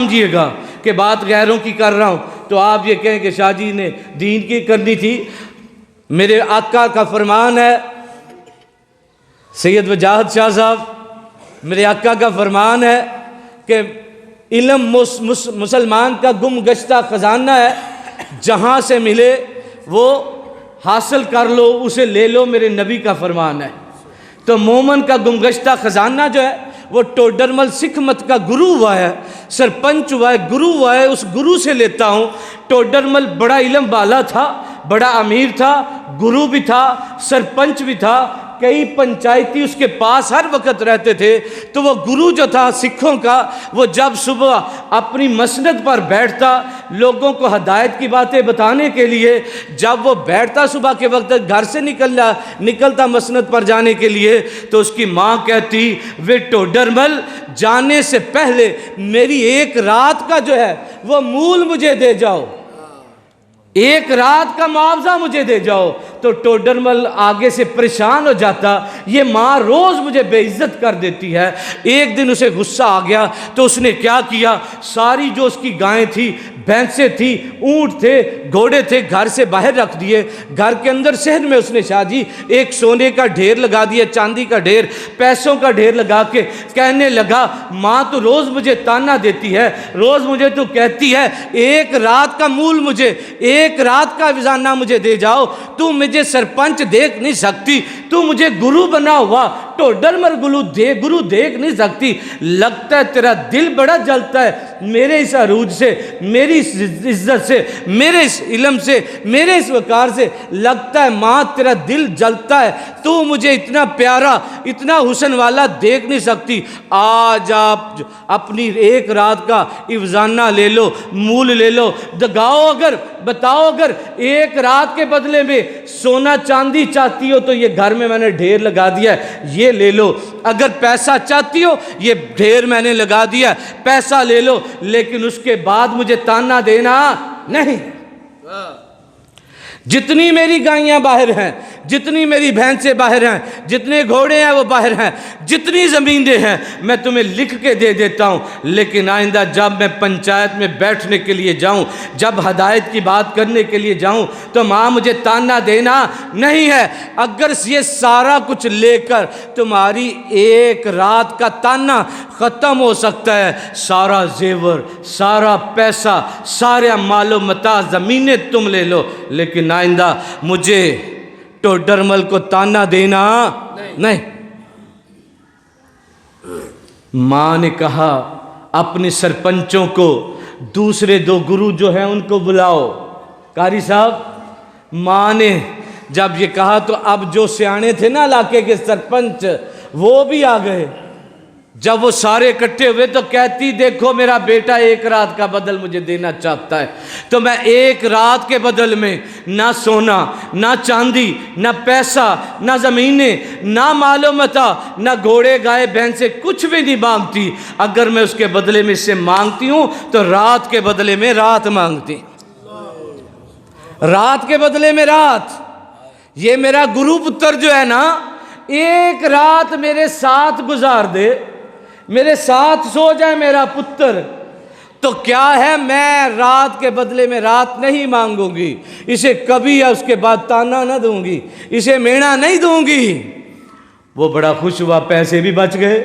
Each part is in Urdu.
سمجھیے گا کہ بات غیروں کی کر رہا ہوں تو آپ یہ کہیں کہ شاہ جی نے دین کی کرنی تھی. میرے آقا کا فرمان ہے، سید وجاہت شاہ صاحب، میرے آقا کا فرمان ہے کہ علم مسلمان کا گم گشتہ خزانہ ہے، جہاں سے ملے وہ حاصل کر لو، اسے لے لو، میرے نبی کا فرمان ہے. تو مومن کا گم گشتہ خزانہ جو ہے وہ ٹوڈرمل سکھ مت کا گرو ہوا ہے، سرپنچ ہوا ہے، گرو ہوا ہے، اس گرو سے لیتا ہوں. ٹوڈرمل بڑا علم والا تھا، بڑا امیر تھا، گرو بھی تھا، سرپنچ بھی تھا، کئی پنچایتی اس کے پاس ہر وقت رہتے تھے. تو وہ گرو جو تھا سکھوں کا، وہ جب صبح اپنی مسند پر بیٹھتا لوگوں کو ہدایت کی باتیں بتانے کے لیے، جب وہ بیٹھتا صبح کے وقت گھر سے نکلتا مسند پر جانے کے لیے، تو اس کی ماں کہتی وے ٹوڈرمل جانے سے پہلے میری ایک رات کا جو ہے وہ مول مجھے دے جاؤ، ایک رات کا معاوضہ مجھے دے جاؤ. تو ٹوڈرمل آگے سے پریشان ہو جاتا، یہ ماں روز مجھے بے عزت کر دیتی ہے. ایک دن اسے غصہ آ گیا تو اس نے کیا کیا، ساری جو اس کی گائیں تھی، بھینسیں تھی، اونٹ تھے، گھوڑے تھے، گھر سے باہر رکھ دیے. گھر کے اندر شہر میں اس نے شاہ جی ایک سونے کا ڈھیر لگا دیا، چاندی کا ڈھیر، پیسوں کا ڈھیر لگا کے کہنے لگا ماں تو روز مجھے تانا دیتی ہے، روز مجھے تو کہتی ہے ایک رات کا مول مجھے، ایک رات کا وزانہ مجھے دے جاؤ، تو مجھے سرپنچ دیکھ نہیں سکتی، تو مجھے گرو بنا ہوا ٹوڈرمل گرو دیکھ نہیں سکتی. لگتا ہے تیرا دل بڑا جلتا ہے میرے اس عروج سے، میری اس عزت سے، میرے اس علم سے، میرے اس وقار سے. لگتا ہے ماں تیرا دل جلتا ہے، تو مجھے اتنا پیارا، اتنا حسن والا دیکھ نہیں سکتی. آج آپ اپنی ایک رات کا افزانہ لے لو، مول لے لو، دگاؤ، اگر بتاؤ اگر ایک رات کے بدلے میں سونا چاندی چاہتی ہو تو یہ گھر میں نے ڈھیر لگا دیا ہے، یہ لے لو. اگر پیسہ چاہتی ہو یہ ڈھیر میں نے لگا دیا، پیسہ لے لو، لیکن اس کے بعد مجھے تانا دینا نہیں. جتنی میری گائیاں باہر ہیں، جتنی میری بھینسیں باہر ہیں، جتنے گھوڑے ہیں وہ باہر ہیں، جتنی زمینیں ہیں میں تمہیں لکھ کے دے دیتا ہوں. لیکن آئندہ جب میں پنچایت میں بیٹھنے کے لیے جاؤں، جب ہدایت کی بات کرنے کے لیے جاؤں تو ماں مجھے تانا دینا نہیں ہے. اگر یہ سارا کچھ لے کر تمہاری ایک رات کا تانا ختم ہو سکتا ہے، سارا زیور، سارا پیسہ، سارا مال و متاع، زمینیں تم لے لو، لیکن آئندہ مجھے ٹوڈرمل کو تانا دینا نہیں. ماں نے کہا اپنے سرپنچوں کو، دوسرے دو گرو جو ہیں ان کو بلاؤ. قاری صاحب، ماں نے جب یہ کہا تو اب جو سیانے تھے نا علاقے کے سرپنچ وہ بھی آ گئے. جب وہ سارے اکٹھے ہوئے تو کہتی دیکھو میرا بیٹا ایک رات کا بدل مجھے دینا چاہتا ہے، تو میں ایک رات کے بدل میں نہ سونا، نہ چاندی، نہ پیسہ، نہ زمینیں، نہ مال و متاع، نہ گھوڑے، گائے، بھینسیں، کچھ بھی نہیں مانگتی. اگر میں اس کے بدلے میں اس سے مانگتی ہوں تو رات کے بدلے میں رات مانگتی، رات کے بدلے میں رات. یہ میرا گرو پتر جو ہے نا، ایک رات میرے ساتھ گزار دے، میرے ساتھ سو جائے میرا پتر، تو کیا ہے میں رات کے بدلے میں رات نہیں مانگوں گی، اسے کبھی یا اس کے بعد تانا نہ دوں گی، اسے مینا نہیں دوں گی. وہ بڑا خوش ہوا، پیسے بھی بچ گئے،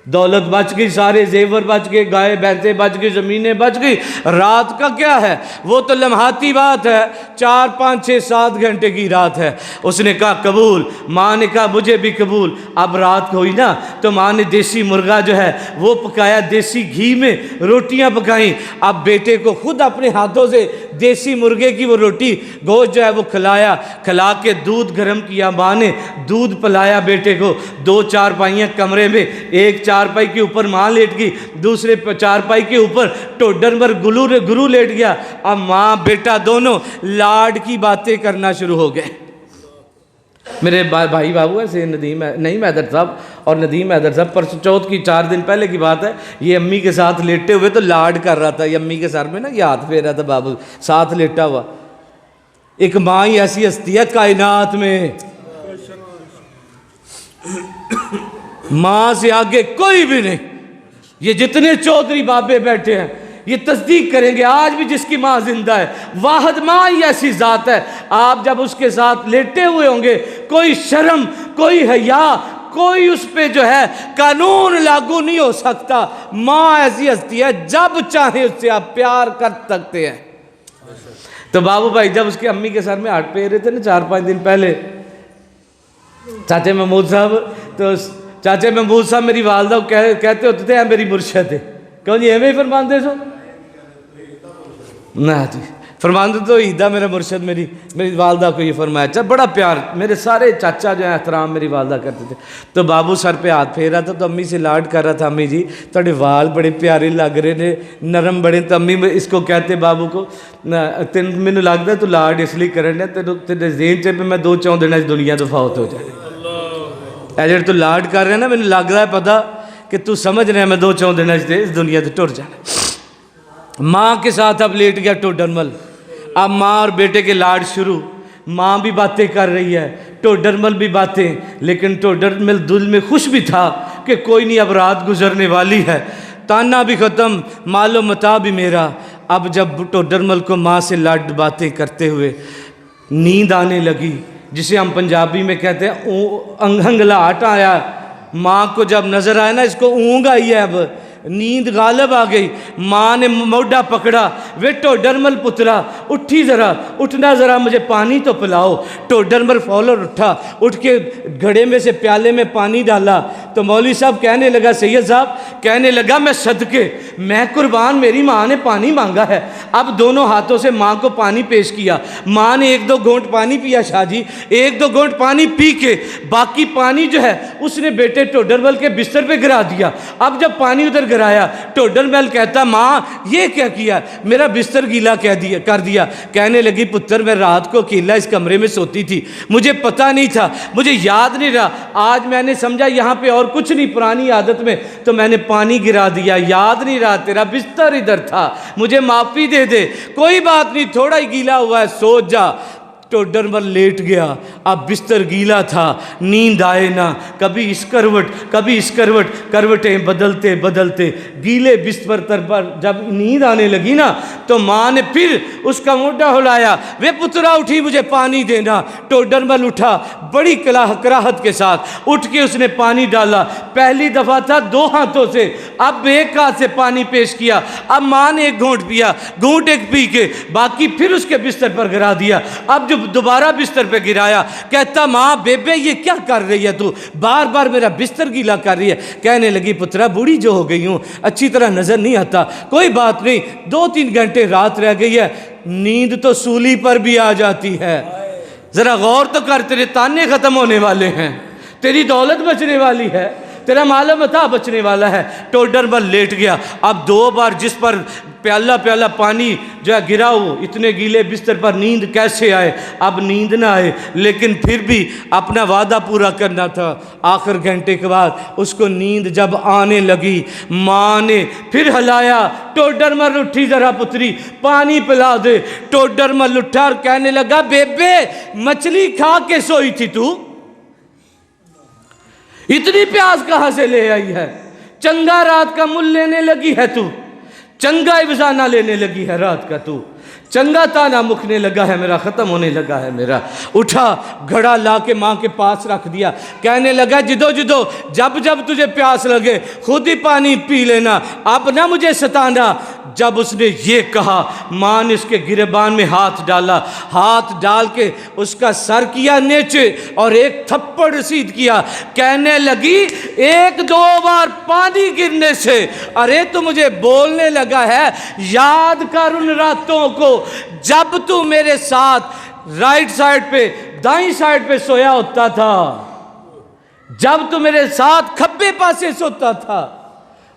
دولت بچ گئی، سارے زیور بچ گئے، گائے بھینسیں بچ گئی، زمینیں بچ گئی. رات کا کیا ہے، وہ تو لمحاتی بات ہے، 4 5 6 7 گھنٹے کی رات ہے. اس نے کہا قبول. ماں نے کہا مجھے بھی قبول. اب رات ہوئی نا تو ماں نے دیسی مرغا جو ہے وہ پکایا، دیسی گھی میں روٹیاں پکائیں. اب بیٹے کو خود اپنے ہاتھوں سے دیسی مرغے کی وہ روٹی گوشت جو ہے وہ کھلایا، کھلا کے دودھ گرم کیا. ماں نے دودھ پلایا بیٹے کو. 2 چارپائیاں کمرے میں، ایک چارپائی کے اوپر ماں لیٹ گئی، دوسرے چارپائی کے اوپر ٹوڈرمل گرو لیٹ گیا. اب ماں بیٹا دونوں لاڈ کی باتیں کرنا شروع ہو گئے. میرے بھائی بابو ہے نعیم حیدر صاحب اور ندیم حیدر صاحب، پرسوں چوتھ کی 4 دن پہلے کی بات ہے، یہ امی کے ساتھ لیٹے ہوئے تو لاڈ کر رہا تھا، یہ امی کے سر میں نا یہ ہاتھ پھیر رہا تھا، بابو ساتھ لیٹا ہوا. ایک ماں ہی ایسی ہستی ہے کائنات میں، ماں سے آگے کوئی بھی نہیں. یہ جتنے چودھری بابے بیٹھے ہیں یہ تصدیق کریں گے، آج بھی جس کی ماں زندہ ہے، واحد ماں ہی ایسی ذات ہے، آپ جب اس کے ساتھ لیٹے ہوئے ہوں گے، کوئی شرم، کوئی حیا، کوئی اس پہ جو ہے قانون لاگو نہیں ہو سکتا۔ ماں ایسی ہستی ہے جب چاہے اس سے آپ پیار کر سکتے ہیں۔ تو بابو بھائی جب اس کی امی کے سر میں ہاتھ پھیر رہے تھے نا 4-5 دن پہلے، چاچے محمود صاحب، تو چاچے محمود صاحب میری والدہ کو کہتے ہوتے تھے اے میری مرشد ہے، کہو جی ایویں ہی فرماندے سو نہ جی، فرماندے تو عیدہ میرا مرشد، میری والدہ کو یہ فرمایا۔ اچھا بڑا پیار، میرے سارے چاچا جو ہیں احترام میری والدہ کرتے تھے۔ تو بابو سر پہ ہاتھ پھیر رہا تھا تو امی سے لاڈ کر رہا تھا، امی جی تھوڑے وال بڑے پیارے لگ رہے نے، نرم بڑے، تو امی اس کو کہتے بابو کو مینوں لگتا تو لاڈ اس لیے کرنے تیرے ذہن چ پہ میں 2-4 دن اس دنیا تو فوت ہو جائے، اے جڑے تو لاڈ کر رہے ہیں نا مینوں لگ رہا ہے پتہ کہ تو سمجھ رہے ہیں میں 2-4 دن اس دنیا تو ٹر جانا۔ ماں کے ساتھ اب لیٹ گیا ٹوڈرمل، اب ماں اور بیٹے کے لاڈ شروع، ماں بھی باتیں کر رہی ہے، ٹوڈرمل بھی باتیں، لیکن ٹوڈرمل دل میں خوش بھی تھا کہ کوئی نہیں اب رات گزرنے والی ہے، تانا بھی ختم، مال و متاع بھی میرا۔ اب جب ٹوڈرمل کو ماں سے لاڈ باتیں کرتے ہوئے نیند آنے لگی، جسے ہم پنجابی میں کہتے ہیں انگھنگلاہٹ آیا، ماں کو جب نظر آیا نا اس کو اونگ آئی ہے، اب نیند غالب آ گئی، ماں نے موڈا پکڑا، وے ٹوڈرمل پترا اٹھی ذرا، اٹھنا ذرا مجھے پانی تو پلاؤ۔ ٹوڈرمل فوراً اٹھا، اٹھ کے گھڑے میں سے پیالے میں پانی ڈالا، تو مولوی صاحب کہنے لگا، سید صاحب کہنے لگا میں صدقے، میں قربان، میری ماں نے پانی مانگا ہے۔ اب دونوں ہاتھوں سے ماں کو پانی پیش کیا، ماں نے 1-2 گھونٹ پانی پیا، شاہ جی 1-2 گھونٹ پانی پی کے باقی پانی جو ہے اس نے بیٹے ٹوڈرمل کے بستر پہ گرا دیا۔ اب جب پانی ادھر گرایا، ٹوڈرمل کہتا ماں یہ کیا کیا، میرا بستر گیلا کر دیا۔ کہنے لگی پتر میں رات کو اکیلا اس کمرے میں سوتی تھی، مجھے پتہ نہیں تھا، مجھے یاد نہیں رہا، آج میں نے سمجھا یہاں پہ اور کچھ نہیں، پرانی عادت میں تو میں نے پانی گرا دیا، یاد نہیں رہا تیرا بستر ادھر تھا، مجھے معافی دے دے، کوئی بات نہیں، تھوڑا ہی گیلا ہوا ہے، سو جا۔ ٹوڈرمل لیٹ گیا، اب بستر گیلا تھا، نیند آئے نہ، کبھی اس کروٹ کبھی اس کروٹ، کروٹیں بدلتے بدلتے گیلے بستر پر جب نیند آنے لگی نا تو ماں نے پھر اس کا موڈا ہلایا، وے پترا اٹھی مجھے پانی دینا۔ ٹوڈرمل اٹھا بڑی کراہت کے ساتھ، اٹھ کے اس نے پانی ڈالا، پہلی دفعہ تھا 2 ہاتھوں سے، اب 1 ہاتھ سے پانی پیش کیا، اب ماں نے 1 گھونٹ پیا، گھونٹ 1 پی کے باقی پھر اس کے بستر پر گرا دیا۔ اب جو دوبارہ بستر پہ گرایا، کہتا ماں بیبے یہ کیا کر رہی ہے تو، بار بار میرا بستر گیلا کر رہی ہے۔ کہنے لگی پترا بوڑھی جو ہو گئی ہوں، اچھی طرح نظر نہیں آتا، کوئی بات نہیں، 2-3 گھنٹے رات رہ گئی ہے، نیند تو سولی پر بھی آ جاتی ہے، ذرا غور تو کر، تیرے تانے ختم ہونے والے ہیں، تیری دولت بچنے والی ہے، تیرا مال و متاع بچنے والا ہے۔ ٹوڈرمل لیٹ گیا، اب 2 بار جس پر پیالہ پانی جو ہے گرا ہو، اتنے گیلے بستر پر نیند کیسے آئے، اب نیند نہ آئے، لیکن پھر بھی اپنا وعدہ پورا کرنا تھا۔ آخر گھنٹے کے بعد اس کو نیند جب آنے لگی، ماں نے پھر ہلایا، ٹوڈرمل اٹھی ذرا پتری پانی پلا دے۔ ٹوڈرمل اٹھا اور کہنے لگا بیبے مچھلی کھا کے سوئی تھی تو، اتنی پیاس کہاں سے لے آئی ہے، چنگا رات کا مل لینے لگی ہے تو، چنگا افزانہ لینے لگی ہے رات کا تو، چنگا تانا مکھنے لگا ہے میرا، ختم ہونے لگا ہے میرا۔ اٹھا گھڑا لا کے ماں کے پاس رکھ دیا، کہنے لگا جدو جب تجھے پیاس لگے خود ہی پانی پی لینا، اب نہ مجھے ستانا۔ جب اس نے یہ کہا، ماں نے اس کے گریبان میں ہاتھ ڈالا، ہاتھ ڈال کے اس کا سر کیا نیچے اور 1 تھپڑ رسید کیا، کہنے لگی 1-2 بار پانی گرنے سے ارے تو مجھے بولنے لگا ہے، یاد کر ان راتوں کو جب تو میرے ساتھ رائٹ سائڈ پہ دائیں سائڈ پہ سویا ہوتا تھا، جب تو میرے ساتھ کھبے پاسے سوتا تھا،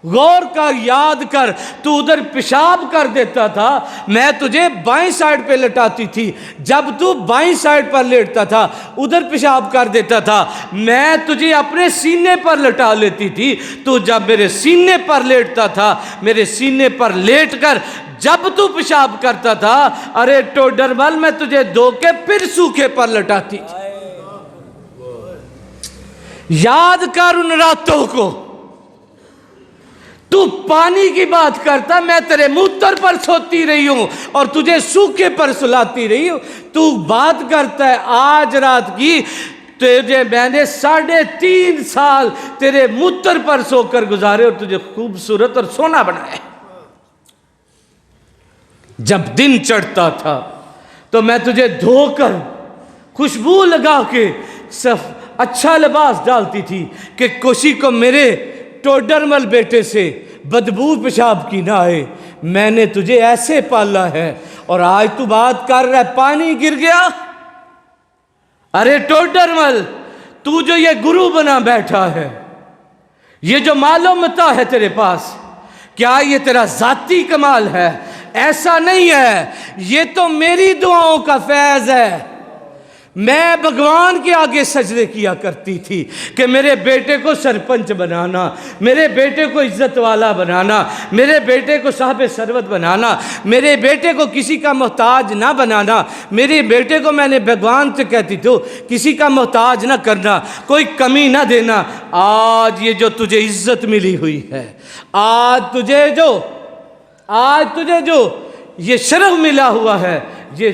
غور کر، یاد کر، تو ادھر پیشاب کر دیتا تھا، میں تجھے بائیں سائڈ پہ لٹاتی تھی، جب تو بائیں سائڈ پر لیٹتا تھا ادھر پیشاب کر دیتا تھا، میں تجھے اپنے سینے پر لٹا لیتی تھی، تو جب میرے سینے پر لیٹتا تھا، میرے سینے پر لیٹ کر جب تو پیشاب کرتا تھا، ارے ٹوڈرمل میں تجھے دھو کے پھر سوکھے پر لٹاتی تھی۔ یاد کر ان راتوں کو، تو پانی کی بات کرتا، میں تیرے موتر پر سوتی رہی ہوں اور تجھے سوکھے پر سلاتی رہی ہوں. تو بات کرتا ہے آج رات کی تجھے میں نے 3.5 سال تیرے موتر پر سو کر گزارے اور تجھے خوبصورت اور سونا بنایا. جب دن چڑھتا تھا تو میں تجھے دھو کر خوشبو لگا کے اچھا لباس ڈالتی تھی کہ کسی کو میرے ٹوڈرمل بیٹے سے بدبو پیشاب کی نہ آئے. میں نے تجھے ایسے پالا ہے اور آج تو بات کر رہا ہے پانی گر گیا. ارے ٹوڈرمل، تو جو یہ گرو بنا بیٹھا ہے، یہ جو مال و متاع ہے تیرے پاس، کیا یہ تیرا ذاتی کمال ہے؟ ایسا نہیں ہے، یہ تو میری دعاؤں کا فیض ہے. میں بھگوان کے آگے سجدے کیا کرتی تھی کہ میرے بیٹے کو سرپنچ بنانا، میرے بیٹے کو عزت والا بنانا، میرے بیٹے کو صاحب ثروت بنانا، میرے بیٹے کو کسی کا محتاج نہ بنانا. میرے بیٹے کو میں نے بھگوان سے کہتی تھی کسی کا محتاج نہ کرنا، کوئی کمی نہ دینا. آج یہ جو تجھے عزت ملی ہوئی ہے، آج تجھے جو یہ شرف ملا ہوا ہے، یہ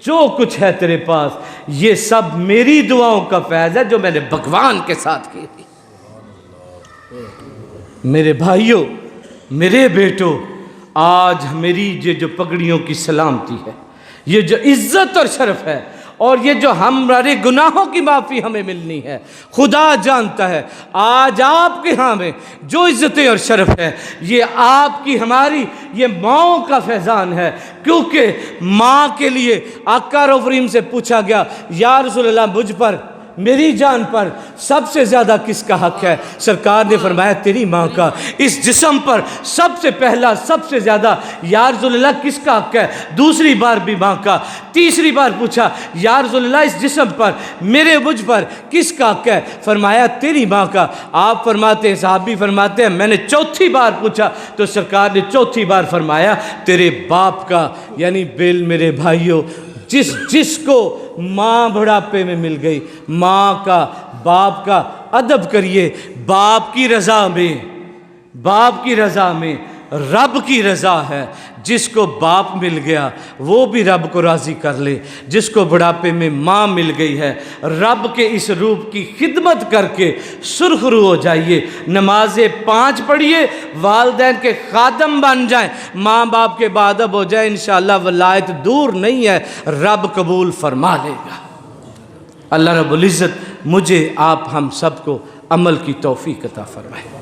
جو کچھ ہے تیرے پاس، یہ سب میری دعاؤں کا فیض ہے جو میں نے بھگوان کے ساتھ کی تھی. میرے بھائیوں، میرے بیٹوں، آج میری یہ جو پگڑیوں کی سلامتی ہے، یہ جو عزت اور شرف ہے، اور یہ جو ہمارے گناہوں کی معافی ہمیں ملنی ہے، خدا جانتا ہے. آج آپ کے ہاں میں جو عزتیں اور شرف ہے، یہ آپ کی ہماری یہ ماؤں کا فیضان ہے. کیونکہ ماں کے لیے آقا رفریم سے پوچھا گیا، یا رسول اللہ مجھ پر، میری جان پر سب سے زیادہ کس کا حق ہے؟ سرکار نے فرمایا تیری ماں کا. اس جسم پر سب سے پہلا، سب سے زیادہ یا رسول اللہ کس کا حق ہے؟ دوسری بار بھی ماں کا. تیسری بار پوچھا یا رسول اللہ اس جسم پر، مجھ پر کس کا حق ہے؟ فرمایا تیری ماں کا. آپ فرماتے ہیں، صحابی فرماتے ہیں، میں نے چوتھی بار پوچھا تو سرکار نے چوتھی بار فرمایا تیرے باپ کا. یعنی میرے بھائیوں، جس کو ماں بڑھاپے میں مل گئی، ماں کا، باپ کا ادب کریے. باپ کی رضا میں رب کی رضا ہے. جس کو باپ مل گیا وہ بھی رب کو راضی کر لے. جس کو بڑھاپے میں ماں مل گئی ہے، رب کے اس روپ کی خدمت کر کے سرخرو ہو جائیے. نمازیں 5 پڑھیے، والدین کے خادم بن جائیں، ماں باپ کے بادب ہو جائیں. انشاءاللہ ولایت دور نہیں ہے، رب قبول فرما لے گا. اللہ رب العزت مجھے، آپ، ہم سب کو عمل کی توفیق عطا فرمائے.